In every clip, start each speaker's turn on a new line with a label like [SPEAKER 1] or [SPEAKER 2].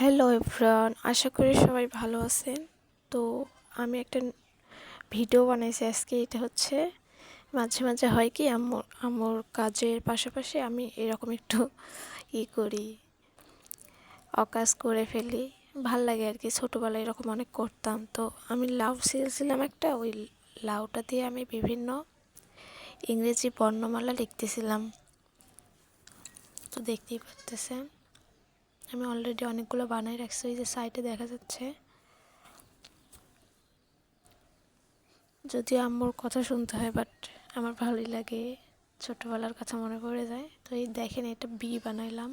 [SPEAKER 1] Hello everyone, আশা করি সবাই ভালো আছেন। তো আমি একটা ভিডিও বানাইছি আজকে। এটা হচ্ছে মাঝে মাঝে হয় কি আমার কাজের পাশাপাশি আমি এরকম একটু করি, অকাজ করে ফেলি। ভাল লাগে আর কি। ছোটোবেলায় এরকম অনেক করতাম। তো আমি লাউ ছিঁড়েছিলাম একটা, ওই লাউটা দিয়ে আমি বিভিন্ন ইংরেজি বর্ণমালা লিখতেছিলাম। তো দেখতেই পারতেছেন আমি অলরেডি অনেকগুলো বানাই রাখছি, ওই যে সাইটে দেখা যাচ্ছে। যদিও আম্মুর কথা শুনতে হয়, বাট আমার ভালোই লাগে, ছোটোবেলার কথা মনে পড়ে যায়। তো এই দেখেন, এটা বি বানাইলাম।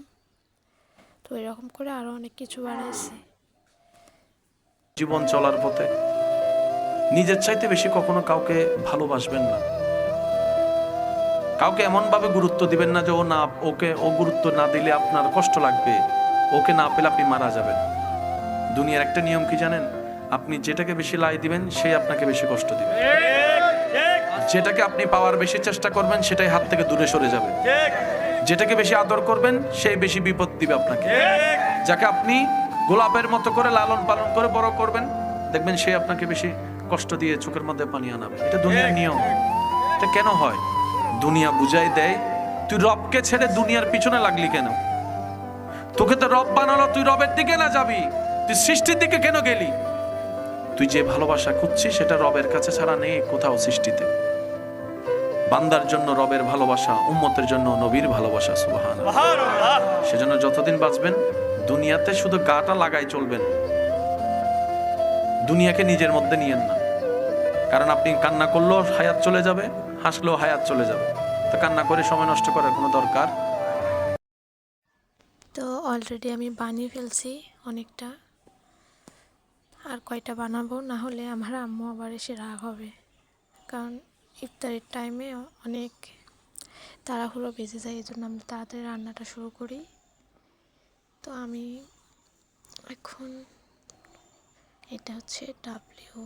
[SPEAKER 1] তো এরকম করে আরও অনেক কিছু বানাইছি।
[SPEAKER 2] জীবন চলার পথে নিজের চাইতে বেশি কখনো কাউকে ভালোবাসবেন না। কাউকে এমন ভাবে গুরুত্ব দিবেন না যে ও গুরুত্ব না দিলে আপনার কষ্ট লাগবে, ওকে না পেলে আপনি মারা যাবেন। দুনিয়ার একটা নিয়ম কি জানেন? আপনি যেটাকে বেশি লাই দিবেন সেই আপনাকে বেশি কষ্ট দিবে। যেটাকে আপনি পাওয়ার বেশি চেষ্টা করবেন সেটাই হাত থেকে দূরে সরে যাবে। যেটাকে বেশি আদর করবেন সেই বেশি বিপদ দিবে আপনাকে। যাকে আপনি গোলাপের মতো করে লালন পালন করে বড় করবেন, দেখবেন সে আপনাকে বেশি কষ্ট দিয়ে চোখের মধ্যে পানি আনাবে। এটা দুনিয়ার নিয়ম। এটা কেন হয়? দুনিয়া বুঝাই দেয়, তুই রবকে ছেড়ে দুনিয়ার পিছনে লাগলি কেন? তোকে তো রব বানালো, তুই রবের দিকে না যাবি, তুই সৃষ্টির দিকে কেন গেলি? তুই যে ভালোবাসা খুঁজছিস সেটা রবের কাছে ছাড়া নেই কোথাও সৃষ্টিতে। বান্দার জন্য রবের ভালোবাসা, উম্মতের জন্য নবীর ভালোবাসা। সুবহানাল্লাহ। সেজন্য যতদিন বাঁচবেন দুনিয়াতে শুধু গাটা লাগাই চলবেন, দুনিয়াকে নিজের মধ্যে নিয়েন না। কারণ আপনি কান্না করলেও হায়াত চলে যাবে, হাসলেও হায়াত চলে যাবে। তো কান্না করে সময় নষ্ট করার কোনো দরকার।
[SPEAKER 1] তো অলরেডি আমি বানিয়ে ফেলছি অনেকটা। আর কয়টা বানাবো, না হলে আমার আম্মু আবার এসে রাগ হবে। কারণ ইফতারের টাইমে অনেক তাড়াহুড়ো বেজে যায়, এই জন্য আমি তাড়াতাড়ি রান্নাটা শুরু করি। তো আমি এখন, এটা হচ্ছে ডাব্লিউ।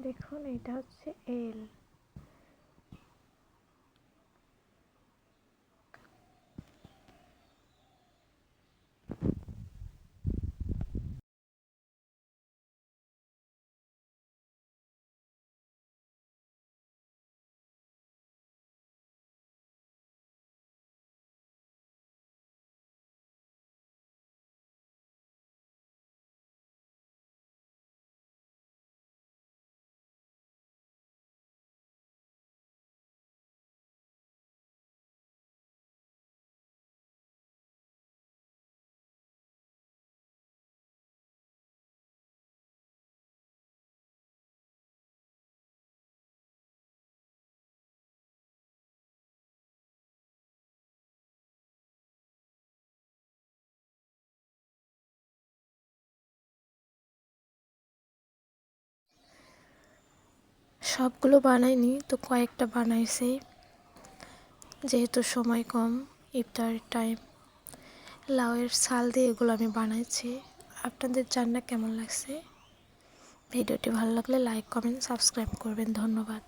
[SPEAKER 1] দেখুন, এটা হচ্ছে এল। সবগুলো বানাইনি, তো কয়েকটা বানাইছি, যেহেতু সময় কম, ইফতারের টাইম। লাউয়ের ছাল দিয়ে এগুলো আমি বানাইছি। আপনাদের জান্না কেমন লাগছে? ভিডিওটি ভালো লাগলে লাইক, কমেন্ট, সাবস্ক্রাইব করবেন। ধন্যবাদ।